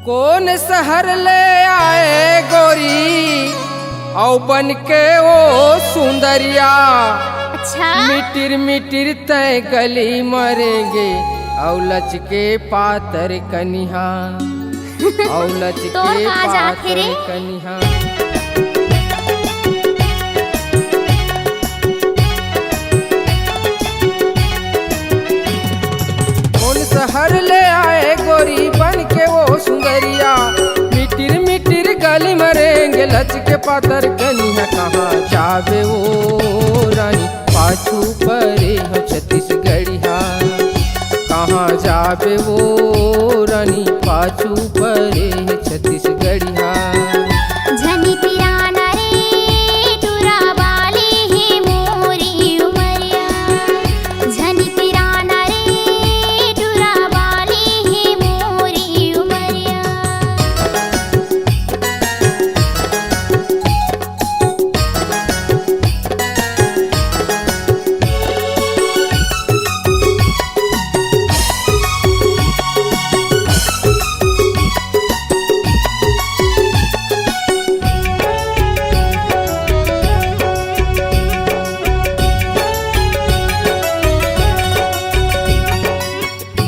कौन शहर ले आए गोरी औ बन के वो सुंदरिया। अच्छा मिटिर मिटिर तय गली मरेंगे औ लच के पातर कनिहा औ लच तो के कहाँ जाके पातर रे? कनिहा। कौन शहर ले आए गोरी बन के वो सुंदरिया। मिटिर मिटिर गली मरेंगे लच के पातर कनिहा। कहाँ जावे वो रानी पाछू परे हो छत्तीसगढ़िया। कहाँ जावे वो रानी पाछू परे है छत्तीसगढ़िया। झनी पिराना रे टुरा बाली ही मोरी उमरिया। झनी पिराना रे टुरा बाली ही मोरी उमरिया।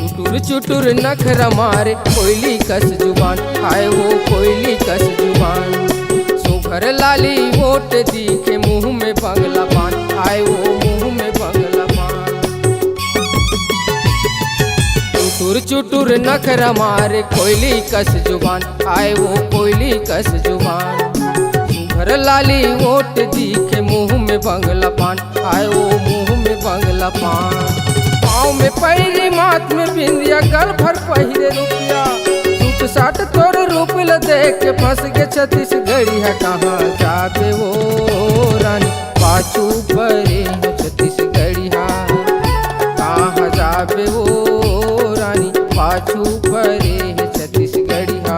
चुटुर चुटुर नखरा मारे कोयली कस जुबान। आए वो कोयली कस जुबान। सुघर लाली वोट दिखे मुंह में बंगला पान। आए वो मुंह में बंगला पान। चुटुर चुटुर नखरा मारे कोयली कस जुबान। आए वो कोयली कस जुबान। सुघर लाली वोट दिखे मुंह में बंगला पान। आए वो मुंह में बंगला पान। पाँव में पैरी माथ में बिंदिया गल भर पहिरे रुपया। सूट साट तोर रूप ल देख के फंस के छत्तीसगढ़िया। कहाँ जावे वो रानी पाछू परे हो छत्तीसगढ़िया। कहाँ जावे वो रानी पाछू परे है छत्तीसगढ़िया।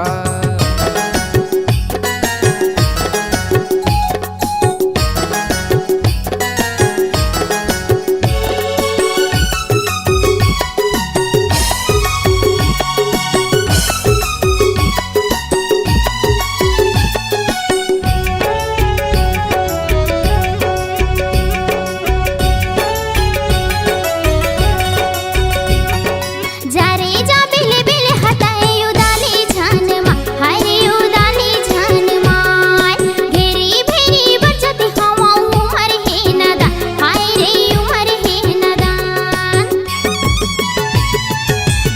जा रे जा बिले बिले हटाए उदाली जान मा। हाय रे उदाली जान माय। घेरी भेरी बचत हवा उमर है नदा। हाय रे उमर है नदान।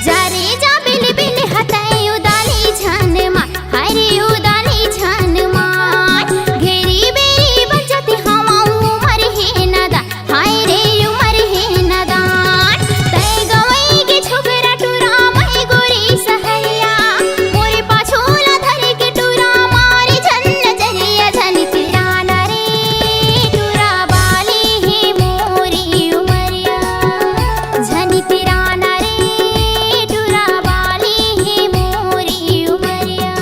जा रे जा बिले बिले हटाए उदाली जान मा। हाय रे उदाली जान माय। घेरी बेरी बचत हवा उमर है नदा। हाय रे उमर है नदान। तय गवई के छोकरा टुरा मई गोरी सहरिया। मोरे पाछू ला धरे के टुरा मारे झन नजरिया। झनी पिराना रे टुरा बाली ही मोरी उमरिया। झनी पिराना रे टुरा बाली ही मोरी उमरिया।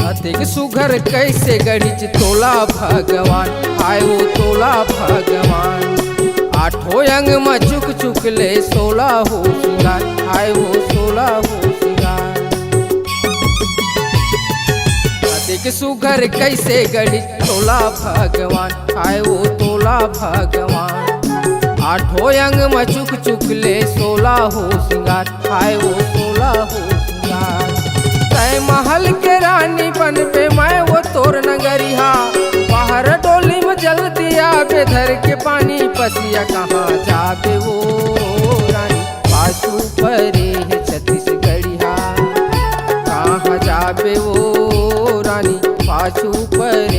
अधिक सुघर कैसे गणित तोला भगवान। आए वो तोला भगवान। आठों अंग में चुक चुक ले 16 हो सिंगार। आए वो 16 हो सिंगार। अधिक सुघर कैसे गणित तोला भगवान। आए वो तोला भगवान। आठों अंग में चुक चुक ले 16 हो सिंगार। आए वो 16 हो सिंगार। तय महल के रानी बन पे मैं वो तोर नगरिया। बाहर डोली में जल दिया बेधर के पानी पसिया। कहाँ जावे वो रानी पाछू परे है छत्तीसगढ़िया। कहाँ जावे वो रानी पाछू परे